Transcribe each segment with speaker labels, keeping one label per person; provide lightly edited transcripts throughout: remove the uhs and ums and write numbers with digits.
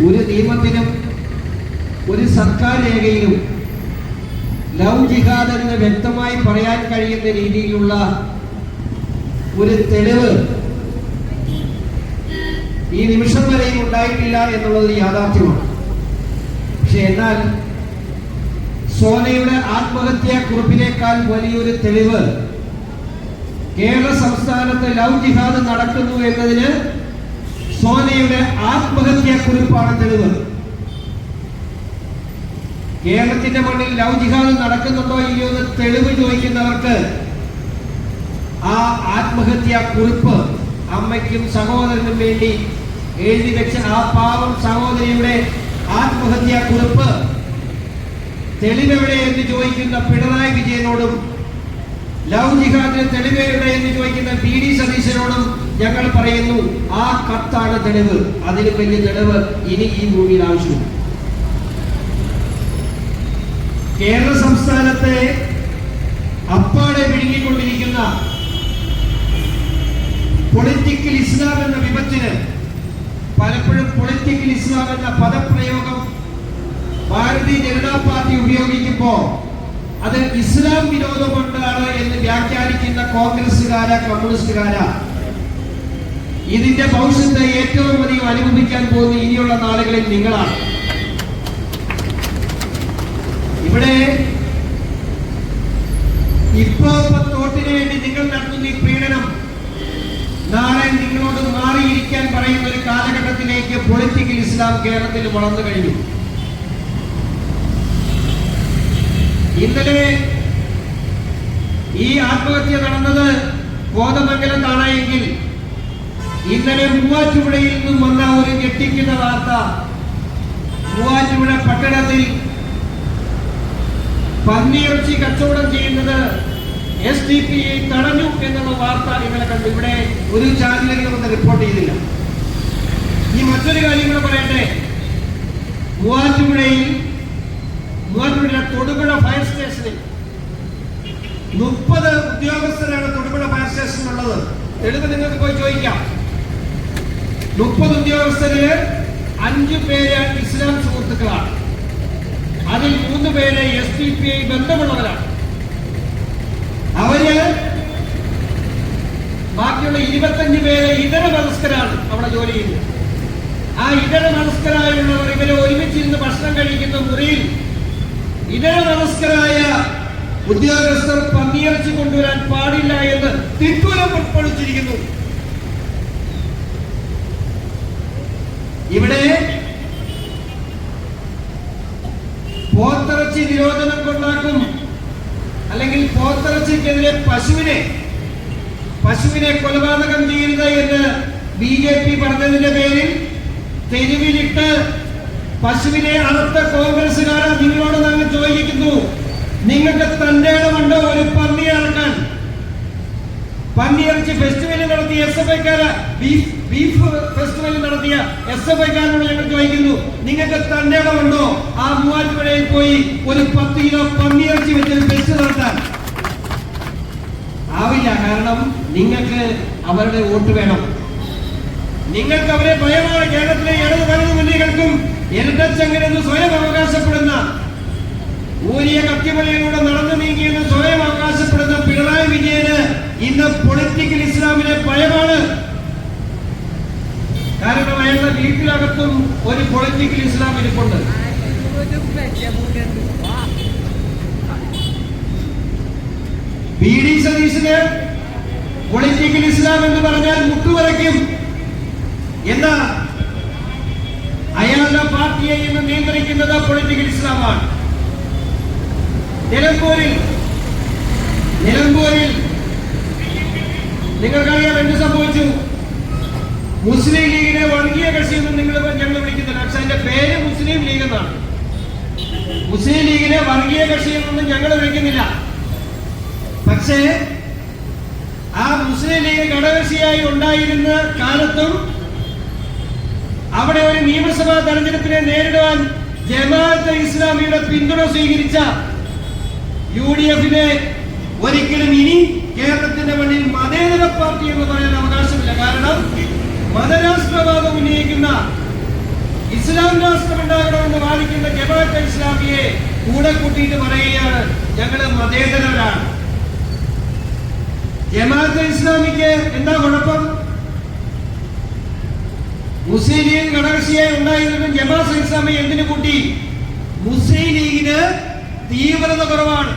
Speaker 1: ഒരു നിയമത്തിനും ഒരു സർക്കാർ രേഖയിലും ലവ് ജിഹാദ് എന്ന് വ്യക്തമായി പറയാൻ കഴിയുന്ന രീതിയിലുള്ള ഒരു തെളിവ് ഈ നിമിഷം വരെയും ഉണ്ടായിട്ടില്ല എന്നുള്ളത് യാഥാർത്ഥ്യമാണ്. പക്ഷെ എന്നാൽ സോനയുടെ ആത്മഹത്യാ കുറിപ്പിനേക്കാൾ വലിയൊരു തെളിവ് കേരള സംസ്ഥാനത്ത് ലവ് ജിഹാദ് നടക്കുന്നു എന്നതിന് സോനയുടെ ആത്മഹത്യാ കുറിപ്പാണ് തെളിവ്. കേരളത്തിന്റെ മണ്ണിൽ ലവ് ജിഹാദ് നടക്കുന്നുണ്ടോ ഇല്ലയോ എന്ന് തെളിവ് ചോദിക്കുന്നവർക്ക് ആ ആത്മഹത്യാ കുറിപ്പ് അമ്മയ്ക്കും സഹോദരനും വേണ്ടി എഴുതി വെച്ച ആ പാവം സഹോദരിയുടെ ആത്മഹത്യാ കുറിപ്പ് തെളിവെവിടെ എന്ന് ചോദിക്കുന്ന പിണറായി വിജയനോടും ലവ് ജിഹാദിന് തെളിവെവിടെ എന്ന് ചോദിക്കുന്ന VD സതീശനോടും ഞങ്ങൾ പറയുന്നു, ആ കത്താണ് തെളിവ്. അതിന് വലിയ തെളിവ് ഇനി ഈ ഭൂമിയിൽ ആവശ്യമില്ല. കേരള സംസ്ഥാനത്തെ അപ്പാടെ വിഴുങ്ങിക്കൊണ്ടിരിക്കുന്ന പൊളിറ്റിക്കൽ ഇസ്ലാം എന്ന വിപത്തിന് പലപ്പോഴും പൊളിറ്റിക്കൽ ഇസ്ലാം എന്ന പദപ്രയോഗം ഭാരതീയ ജനതാ പാർട്ടി ഉപയോഗിക്കുമ്പോൾ അത് ഇസ്ലാം വിരോധം കൊണ്ടാണ് എന്ന് വ്യാഖ്യാനിക്കുന്ന കോൺഗ്രസുകാര കമ്മ്യൂണിസ്റ്റുകാര ഇതിന്റെ ഭവിഷ്യത്തെ ഏറ്റവും അധികം അനുഭവിക്കാൻ പോകുന്ന ഇനിയുള്ള നാളുകളിൽ നിങ്ങളാണ്. ഇവിടെ ഇപ്പോ തോട്ടിന് വേണ്ടി നിങ്ങൾ നടത്തുന്ന ഈ പീഡനം നാളെ നിങ്ങളോട് മാറിയിരിക്കാൻ പറയുന്ന ഒരു കാലഘട്ടത്തിലേക്ക് പൊളിറ്റിക്കൽ ഇസ്ലാം കേരളത്തിൽ വളർന്നു കഴിഞ്ഞു. ഇന്നലെ ഈ ആത്മഹത്യ നടന്നത് കോതമംഗലത്താണ് എങ്കിൽ ഇന്നലെ മൂവാറ്റുപുഴയിൽ നിന്നും വന്ന ഒരു ഞെട്ടിക്കുന്ന വാർത്ത, മൂവാറ്റുപുഴ പട്ടണത്തിൽ പന്നിയിറച്ചി കച്ചവടം ചെയ്യുന്നത് SDPI തടഞ്ഞു എന്നുള്ള വാർത്ത ഇന്നലെ കണ്ടു. ഇവിടെ ഒരു ചാനലുകളും ഒന്ന് റിപ്പോർട്ട് ചെയ്തില്ല. ഈ മറ്റൊരു കാര്യം കൂടെ പറയട്ടെ, മൂവാറ്റുപുഴ തൊടുപുഴ ഫയർ സ്റ്റേഷനിൽ 30 ഉദ്യോഗസ്ഥരാണ് തൊടുപുഴ ഫയർ സ്റ്റേഷനിലുള്ളത്. തെളിവ് നിങ്ങൾക്ക് പോയി ചോദിക്കാം. 30 ഉദ്യോഗസ്ഥരില് 5 പേര് ഇസ്ലാം സുഹൃത്തുക്കളാണ്. അതിൽ 3 പേര് SDPI ബന്ധമുള്ളവരാണ്. അവര് ബാക്കിയുള്ള 25 പേര് ഇതര മതസ്ഥരാണ് അവിടെ ജോലി ചെയ്യുന്നത്. ആ ഇതര മതസ്ഥരായുള്ളവർ ഇവരെ ഒരുമിച്ചിരുന്ന് ഭക്ഷണം കഴിക്കുന്ന മുറിയിൽ ഇതര മതസ്ഥരായ ഉദ്യോഗസ്ഥർ പന്നിയിറച്ചി കൊണ്ടുവരാൻ പാടില്ല എന്ന് തിട്ടൂരം ഉൾപ്പെടുത്തിയിരിക്കുന്നു. ഇവിടെ പോത്തിറച്ചി നിരോധനം കൊണ്ടാക്കും, അല്ലെങ്കിൽ പോത്തിറച്ചിക്കെതിരെ പശുവിനെ കൊലപാതകം ചെയ്യരുത് എന്ന് BJP പറഞ്ഞതിന്റെ പേരിൽ തെരുവിലിട്ട് പശുവിനെ അറുത്ത കോൺഗ്രസുകാരെ നിങ്ങളോട് ഞങ്ങൾ ചോദിക്കുന്നു, നിങ്ങൾക്ക് തന്റെ ഇടമുണ്ടോ ഒരു പന്നിയെ അറക്കാൻ? പന്നിയിറച്ചി ഫെസ്റ്റിവൽ നടത്തിയ SFIക്കാര്, ബീഫ് ഫെസ്റ്റിവൽ നടത്തിയ SFIക്കാരോട് ഞങ്ങൾ ചോദിക്കുന്നു, നിങ്ങൾക്ക് തന്റെ ഇടമുണ്ടോ ആ മൂവാറ്റുപുഴയിൽ പോയി ഒരു 10 കിലോ പന്നിയിറച്ചി വെച്ചൊരു ഫെസ്റ്റ് നടത്താൻ? ആവില്ല. കാരണം നിങ്ങൾക്ക് അവരുടെ വോട്ട് വേണം. നിങ്ങൾക്ക് അവരെ ഭയമാണ്. കേരളത്തിലെ ഇടത് വലത് മുന്നണികൾക്കും ഇരട്ടച്ചങ്ങനെന്ന് സ്വയം അവകാശപ്പെടുന്ന, ഊരിയ കത്തിമലയിലൂടെ നടന്നു നീങ്ങിയെന്ന് സ്വയം അവകാശപ്പെടുന്ന പിണറായി വിജയന് ഇന്ന് പൊളിറ്റിക്കൽ ഇസ്ലാമിനെ ഭയമാണ്. കാരണം അയാളുടെ വീട്ടിനകത്തും ഒരു പൊളിറ്റിക്കൽ ഇസ്ലാം ഇരിപ്പുണ്ട്. VD സതീശന് പൊളിറ്റിക്കൽ ഇസ്ലാം എന്ന് പറഞ്ഞാൽ മുട്ടുവരയ്ക്കും. എന്താ? അയാളുടെ പാർട്ടിയെ ഇന്ന് നിയന്ത്രിക്കുന്നത് പൊളിറ്റിക്കൽ ഇസ്ലാമാണ്. നിലമ്പൂരിൽ നിങ്ങൾക്കറിയാം എന്ത് സംഭവിച്ചു? മുസ്ലിം ലീഗിനെ വർഗീയ കക്ഷി എന്ന് ഞങ്ങൾ വിളിക്കുന്നില്ല. പക്ഷെ അതിന്റെ പേര് മുസ്ലിം ലീഗ് എന്നാണ്. മുസ്ലിം ലീഗിനെ വർഗീയ കക്ഷി എന്നൊന്നും ഞങ്ങൾ വിളിക്കുന്നില്ല. പക്ഷേ ആ മുസ്ലിം ലീഗ് ഘടകകക്ഷിയായി ഉണ്ടായിരുന്ന കാലത്തും അവിടെ ഒരു നിയമസഭാ തെരഞ്ഞെടുപ്പിനെ നേരിടുവാൻ ജമാഅത്തെ ഇസ്ലാമിയുടെ പിന്തുണ സ്വീകരിച്ച UDFനെ ഒരിക്കലും ഇനി കേരളത്തിന്റെ മണ്ണിൽ മതേതര പാർട്ടി എന്ന് പറയാൻ അവകാശമില്ല. കാരണം മതരാഷ്ട്രവാദം ഉന്നയിക്കുന്ന ഇസ്ലാം രാഷ്ട്രമുണ്ടാകണമെന്ന് വാദിക്കുന്ന ജമാഅത്തെ ഇസ്ലാമിയെ കൂടെ കൂട്ടിയിട്ട് പറയുകയാണ് ഞങ്ങൾ മതേതരരാണ്. ജമാഅത്തെ ഇസ്ലാമിക്ക് എന്താ കുഴപ്പം? മുസ്ലിം ലീഗ് ഘടകകക്ഷിയായി ഉണ്ടായിരുന്നിട്ടും ജമാഅത്തെ ഇസ്ലാമി എന്തിനു കൂട്ടി? മുസ്ലിം ലീഗിന് തീവ്രത കുറവാണ്.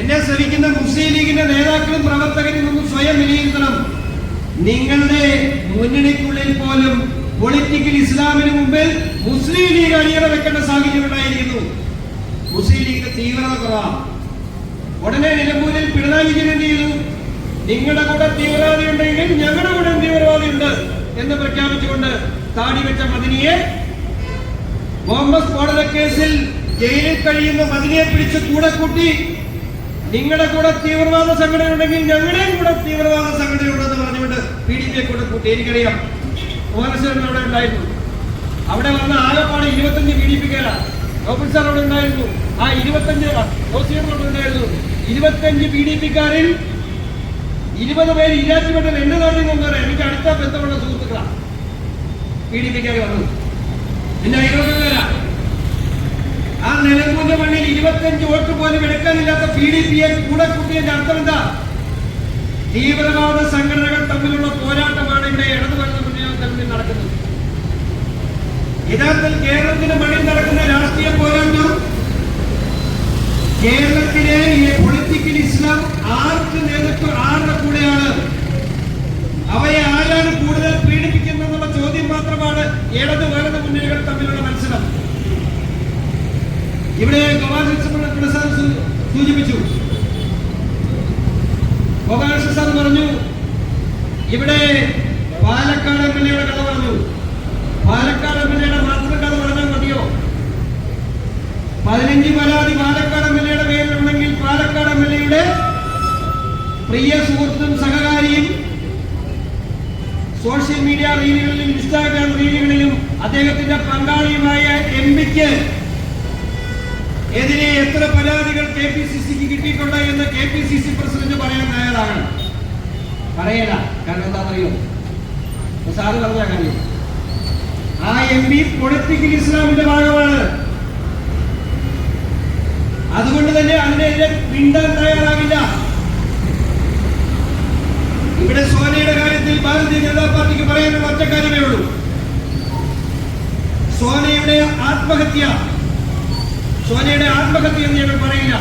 Speaker 1: എന്നെ ശ്രമിക്കുന്ന മുസ്ലിം ലീഗിന്റെ നേതാക്കളും പ്രവർത്തകരും ഒന്നും സ്വയം വിലയിരുത്തണം. നിങ്ങളുടെ മുന്നണിക്കുള്ളിൽ പോലും പൊളിറ്റിക്കൽ ഇസ്ലാമിന് മുമ്പിൽ മുസ്ലിം ലീഗ് അടിയറ വെക്കേണ്ട സാഹചര്യം ഉണ്ടായിരിക്കുന്നു. മുസ്ലിം ലീഗിന്റെ തീവ്രത കുറവാണ്. ഉടനെ നിലമ്പൂരിൽ പിണറായി വിജയൻ എന്ത് ചെയ്തു? നിങ്ങളുടെ കൂടെ തീവ്രവാദി ഉണ്ടെങ്കിൽ ഞങ്ങളുടെ കൂടെ തീവ്രവാദി ഉണ്ട് എന്ന് പ്രഖ്യാപിച്ചുകൊണ്ട് താടി വെച്ച മദനിയെ, ബോംബ് സ്ഫോടന കേസിൽ ജയിലിൽ കഴിയുന്ന മദനിയെ പിടിച്ച് കൂടെ കൂട്ടി നിങ്ങളുടെ കൂടെ തീവ്രവാദ സംഘടന ഉണ്ടെങ്കിൽ ഞങ്ങളുടെയും കൂടെ തീവ്രവാദ സംഘടന ഉണ്ടെന്ന് പറഞ്ഞുകൊണ്ട് PDP കൂടെ കൂട്ടി. എനിക്കറിയാം, ഓർഗനൈസേഷൻ അവിടെ ഉണ്ടായിരുന്നു. അവിടെ വന്ന ആകെപ്പാട് 25 PDP-ക്കാരാണ്. ഗോകുൽ സാർ അവിടെ ഉണ്ടായിരുന്നു. ആ 25 അവിടെ ഉണ്ടായിരുന്നു. 25 PDP-ക്കാരിൽ 20 പേര് ഇരാറ്റുപെട്ടൽ എന്റെ നാട്ടിൽ നിന്ന് പറയാം. എനിക്ക് അടുത്ത ബന്ധമുള്ള സുഹൃത്തുക്കളാണ് PDP-ക്കാർ വന്നത്. പിന്നെ 20 പേരാ. ആ നിലമ്പൂരിന്റെ മണ്ണിൽ 25 വോട്ട് പോലും എടുക്കാനില്ലാത്ത PDP-യെ കൂടെ കൂട്ടിയതിന്റെ അർത്ഥം എന്താ? തീവ്രവാദ സംഘടനകൾ തമ്മിലുള്ള പോരാട്ടമാണ് ഇവിടെ ഇടതുപക്ഷ മുന്നണി നടക്കുന്നത്. യഥാർത്ഥത്തിൽ കേരളത്തിന്റെ മണ്ണിൽ നടക്കുന്ന രാഷ്ട്രീയ പോരാട്ടം കേരളത്തിലെ പൊളിറ്റിക്കൽ ഇസ്ലാം ആർക്ക് നേതൃത്വം, ആരുടെ കൂടെയാണ്, അവയെ ആരാണ് കൂടുതൽ പീഡിപ്പിക്കുന്നതെന്നുള്ള ചോദ്യം മാത്രമാണ് ഇടത് വലത് മുന്നണികൾ തമ്മിലുള്ള മത്സരം. ഇവിടെ ഗോപാലകൃഷ്ണ സാർ സൂചിപ്പിച്ചു. ഗോപാലകൃഷ്ണ സാർ പറഞ്ഞു ഇവിടെ പാലക്കാട് MLA-യുടെ കഥ പറഞ്ഞു. പാലക്കാട് MLA-യുടെ മാത്രം കഥ പറഞ്ഞാൽ മതിയോ? 15 പരാതി പാലക്കാട് MLA-യുടെ പേരിലുണ്ടെങ്കിൽ പാലക്കാട് MLA-യുടെ പ്രിയ സുഹൃത്തും സഹകാരിയും സോഷ്യൽ മീഡിയ റീലുകളിലും ഇൻസ്റ്റാഗ്രാം റീലുകളിലും അദ്ദേഹത്തിന്റെ പങ്കാളിയുമായ MP-ക്ക് എതിരെ എത്ര പരാതികൾ KPCC-ക്ക് കിട്ടിയിട്ടുണ്ട് എന്ന് KPCC പ്രസിഡന്റ് പറയാൻ തയ്യാറാകണം. പറയല. കാരണം എന്താണെന്നറിയോ? സാറ് പറഞ്ഞ കാര്യം, ആ MP പൊളിറ്റിക്കൽ ഇസ്ലാമിന്റെ ഭാഗമാണ്. അതുകൊണ്ട് തന്നെ അതിനെതിരെ പിണ്ടാൻ തയ്യാറാകില്ല. ഇവിടെ സോനയുടെ കാര്യത്തിൽ ഭാരതീയ ജനതാ പാർട്ടിക്ക് പറയാനുള്ള ഒറ്റ കാര്യമേ ഉള്ളൂ. സോനയുടെ ആത്മഹത്യ എന്ന് ഞങ്ങൾ പറയില്ല.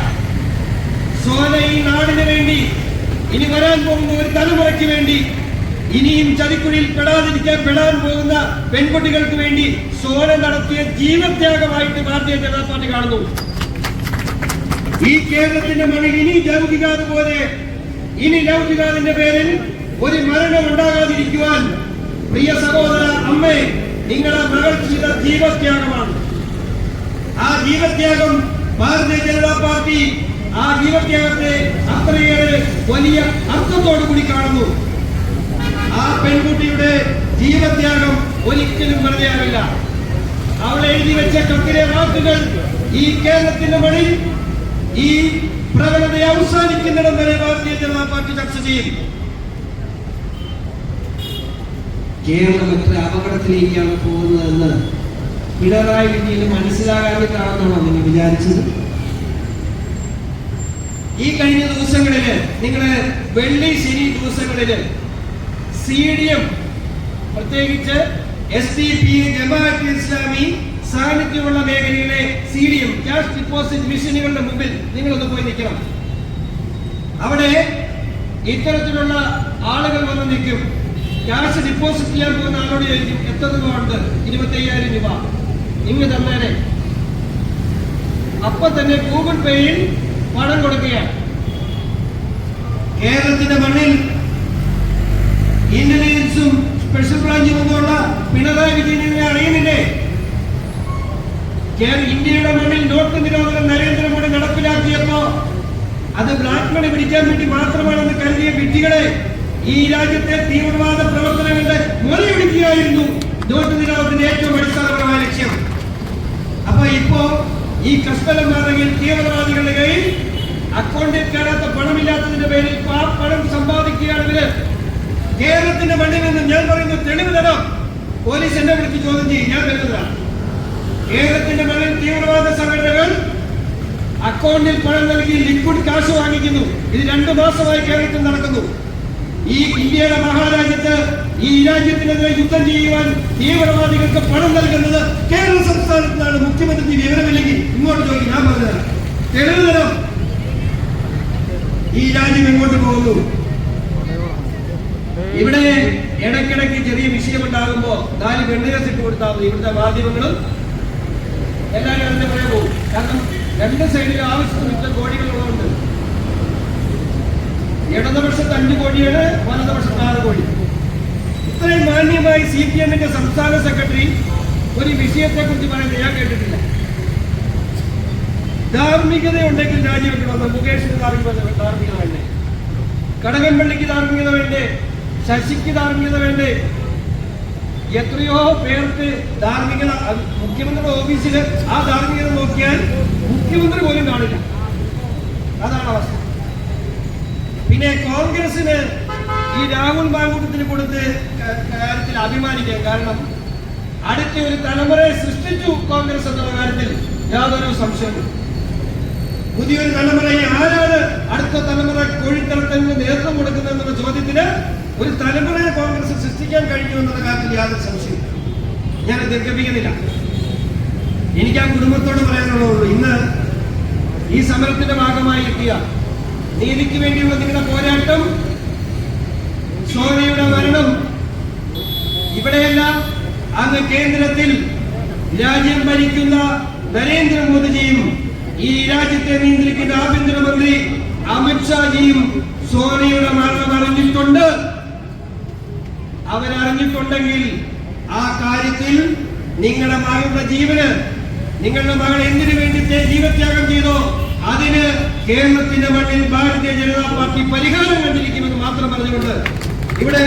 Speaker 1: സോന ഈ നാടിന് വേണ്ടി, ഇനി വരാൻ പോകുന്ന ഒരു തലമുറയ്ക്ക് വേണ്ടി, ഇനിയും ചതിക്കുഴിയിൽ പെടാൻ പോകുന്ന പെൺകുട്ടികൾക്ക് വേണ്ടി സോന നടത്തിയ ജീവത്യാഗമായിട്ട് ഭാരതീയ ജനതാ പാർട്ടി കാണുന്നു. ഈ കേരളത്തിന്റെ മണ്ണിൽ ഇനി ലൗകികാത് പോലെ, ഇനി ലൗകികാതിന്റെ പേരിൽ ഒരു മരണം ഉണ്ടാകാതിരിക്കുവാൻ പ്രിയ സഹോദര അമ്മേ, നിങ്ങളുടെ മകൾ ചെയ്ത ജീവത്യാഗമാണ്. ആ ജീവത്യാഗം ഭാരതീയ ജനതാ പാർട്ടി ആ ജീവത്യാഗത്തെ അത്രയേറെ വലിയ അർത്ഥത്തോടു കൂടി കാണുന്നു. ആ പെൺകുട്ടിയുടെ ജീവത്യാഗം ഒരിക്കലും വെറുതെയാവില്ല. അവൾ എഴുതി വെച്ച കത്തിലെ വാക്കുകൾ ഈ കേരളത്തിന്റെ മണ്ണിൽ ഈ പ്രവണത അവസാനിക്കുന്നിടം വരെ ഭാരതീയ ജനതാ പാർട്ടി ചർച്ച ചെയ്യും. കേരളം എത്ര അപകടത്തിലേക്കാണ് പോകുന്നതെന്ന് പിണറായി വിജയന് മനസ്സിലാകാതിട്ടാണെന്നാണോ നിങ്ങൾ വിചാരിച്ചത്? ഈ കഴിഞ്ഞ ദിവസങ്ങളില്, നിങ്ങള് വെള്ളി ശനി ദിവസങ്ങളില് CDM, പ്രത്യേകിച്ച് SDP ജമാഅത്തെ ഇസ്ലാമി സാന്നിധ്യമുള്ള മേഖലയിലെ CDM ക്യാഷ് ഡിപ്പോസിറ്റ് മെഷീനുകളുടെ മുമ്പിൽ നിങ്ങളൊന്ന് പോയി നിൽക്കണം. അവിടെ ഇത്തരത്തിലുള്ള ആളുകൾ വന്ന് നിൽക്കും. ക്യാഷ് ഡിപ്പോസിറ്റ് ചെയ്യാൻ പോകുന്ന ആളോട് ചോദിക്കും, എത്ര രൂപ ഉണ്ട്? 25,000 രൂപ. ഇങ്ങ് തന്നേനെ. അപ്പൊ തന്നെ ഗൂഗിൾ പേയിൽ പണം കൊടുക്കുകയാണ്. കേരളത്തിന്റെ മണ്ണിൽ ഇന്റലിജൻസും സ്പെഷ്യൽ ബ്രാഞ്ചും ഒന്നുമുള്ള പിണറായി വിജയനെ അറിയുന്നില്ലേ? ഇന്ത്യയുടെ മണ്ണിൽ നോട്ട് നിരോധനം നരേന്ദ്രമോദി നടപ്പിലാക്കിയപ്പോ അത് ബ്ലാക്ക് മണി പിടിക്കാൻ വേണ്ടി മാത്രമാണെന്ന് കരുതിയ വിഡ്ഢികളെ, ഈ രാജ്യത്തെ തീവ്രവാദ പ്രവർത്തനങ്ങളുടെ മുറിയൊടുക്കുകയായിരുന്നു നോട്ട് നിരോധനത്തിന്റെ ഏറ്റവും അടിസ്ഥാനപരമായ ലക്ഷ്യം. അപ്പൊ ഇപ്പോ ഈ കസ്റ്റലം മാതൃകയിൽ തീവ്രവാദികളുടെ കയ്യിൽ അക്കൗണ്ടിൽ കയറാത്ത പണമില്ലാത്തതിന്റെ പേരിൽ പണം സമ്പാദിക്കുകയാണ് ഇവര്. കേരളത്തിന്റെ മണ്ണിൽ നിന്ന് ഞാൻ പറയുന്ന തെളിവ് തരാം. പോലീസ് എന്നെ വിളിച്ച് ചോദ്യം ചെയ്യും, ഞാൻ വരുന്നതാണ്. കേരളത്തിന്റെ മണ്ണിൽ തീവ്രവാദ സംഘടനകൾ അക്കൗണ്ടിൽ പണം നൽകി ലിക്വിഡ് കാശ് വാങ്ങിക്കുന്നു. ഇത് 2 മാസമായി കേരളത്തിൽ നടക്കുന്നു. ഈ ഇന്ത്യയുടെ മഹാരാജ്യത്ത് ഈ രാജ്യത്തിനെതിരെ യുദ്ധം ചെയ്യുവാൻ തീവ്രവാദികൾക്ക് പണം നൽകുന്നത് കേരള സംസ്ഥാനത്തിനാണ്. മുഖ്യമന്ത്രി വിവരമില്ലെങ്കിൽ ഇങ്ങോട്ട് ചോദിക്കും, ഞാൻ പറഞ്ഞതാണ്. തെളിവ് തരാം. ഈ രാജ്യം എങ്ങോട്ട് പോകുന്നു? ഇവിടെ ഇടയ്ക്കിടയ്ക്ക് ചെറിയ വിഷയമുണ്ടാകുമ്പോ 4 വെണ്ണിരസ് ഇട്ട് കൊടുത്താൽ മതി. ഇവിടുത്തെ മാധ്യമങ്ങളും എല്ലാവരും അതിന്റെ പുറകെ പോകും. കാരണം 2 സൈഡിലും ആവശ്യത്തിന് കോടികളുള്ളതുകൊണ്ട്. ഇടതുപക്ഷത്ത് 5 കോടിയാണ്, വലതുപക്ഷത്ത് 6 കോടി. ഇത്രയും മാന്യമായി CPM-ന്റെ സംസ്ഥാന സെക്രട്ടറി ഒരു വിഷയത്തെ കുറിച്ച് പറയുന്നത് ഞാൻ കേട്ടിട്ടില്ല. ധാർമ്മികത ഉണ്ടെങ്കിൽ രാജിവെക്കണമെന്ന്. മുകേഷിന് ധാർമ്മികത വേണ്ടേ? കടകംപള്ളിക്ക് ധാർമ്മികത വേണ്ടേ? ശശിക്ക് ധാർമ്മികത വേണ്ടേ? എത്രയോ പേർക്ക് ധാർമ്മികത. മുഖ്യമന്ത്രിയുടെ ഓഫീസിൽ ആ ധാർമ്മികത നോക്കിയാൽ മുഖ്യമന്ത്രി പോലും കാണില്ല. അതാണ് അവസ്ഥ. പിന്നെ കോൺഗ്രസിന് ഈ രാഹുൽ മാങ്കൂട്ടത്തിന് കൊടുത്ത് കാര്യത്തിൽ അഭിമാനിക്കാം. കാരണം അടുത്ത ഒരു തലമുറയെ സൃഷ്ടിച്ചു കോൺഗ്രസ് എന്നുള്ള കാര്യത്തിൽ യാതൊരു സംശയവും. പുതിയൊരു തലമുറയെ ആരാണ് അടുത്ത തലമുറ കോഴിത്തരത്തിന് നേതൃത്വം കൊടുക്കുന്നതെന്നുള്ള ചോദ്യത്തിന് ഒരു തലമുറയെ കോൺഗ്രസ് സൃഷ്ടിക്കാൻ കഴിഞ്ഞു എന്നുള്ള കാര്യത്തിൽ യാതൊരു സംശയവും. ഞാൻ ദീർഘിപ്പിക്കുന്നില്ല. എനിക്ക് ആ കുടുംബത്തോട് പറയാനുള്ളൂ, ഇന്ന് ഈ സമരത്തിന്റെ ഭാഗമായി എത്തിയ നീതിക്ക് വേണ്ടിയുള്ള നിങ്ങളുടെ പോരാട്ടം, സോണിയുടെ മരണം, ഇവിടെയെല്ലാം അങ്ങ് കേന്ദ്രത്തിൽ രാജ്യം ഭരിക്കുന്ന നരേന്ദ്രമോദിജിയും ഈ രാജ്യത്തെ നിയന്ത്രിക്കുന്ന ആഭ്യന്തരമന്ത്രി അമിത്ഷാജിയും സോണിയുടെ മരണം അറിഞ്ഞിട്ടുണ്ട്. അവരറിഞ്ഞിട്ടുണ്ടെങ്കിൽ ആ കാര്യത്തിൽ നിങ്ങളുടെ മകളുടെ ജീവന്, നിങ്ങളുടെ മകൾ എന്തിനു വേണ്ടി ജീവത്യാഗം ചെയ്തോ അതിന് കേരളത്തിന്റെ മണ്ണിൽ ഭാരതീയ ജനതാ പാർട്ടി പരിഹാരം കണ്ടിരിക്കുമെന്ന് മാത്രം പറഞ്ഞുകൊണ്ട് ഇവിടെ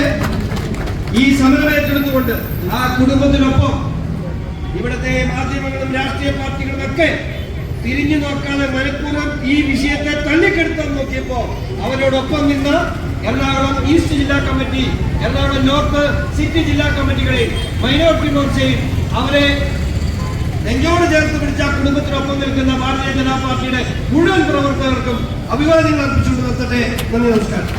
Speaker 1: ഈ സമരം ഏറ്റെടുത്തുകൊണ്ട് ആ കുടുംബത്തിനൊപ്പം ഇവിടുത്തെ മാധ്യമങ്ങളും രാഷ്ട്രീയ പാർട്ടികളും ഒക്കെ തിരിഞ്ഞു നോക്കാതെ മനഃപൂർവ്വം ഈ വിഷയത്തെ തള്ളിക്കെടുത്താൻ നോക്കിയപ്പോ അവരോടൊപ്പം നിന്ന എറണാകുളം ഈസ്റ്റ് ജില്ലാ കമ്മിറ്റി, എറണാകുളം നോർത്ത് സിറ്റി ജില്ലാ കമ്മിറ്റികളെ, മൈനോറിറ്റി മോർച്ചയും അവരെ നെഞ്ചോട് ചേർത്ത് പിടിച്ച കുടുംബത്തിനൊപ്പം നിൽക്കുന്ന ഭാരതീയ ജനതാ പാർട്ടിയുടെ മുഴുവൻ പ്രവർത്തകർക്കും അഭിവാദ്യങ്ങൾ അർപ്പിച്ചുകൊണ്ട് നിർത്തട്ടെ. നന്ദി, നമസ്കാരം.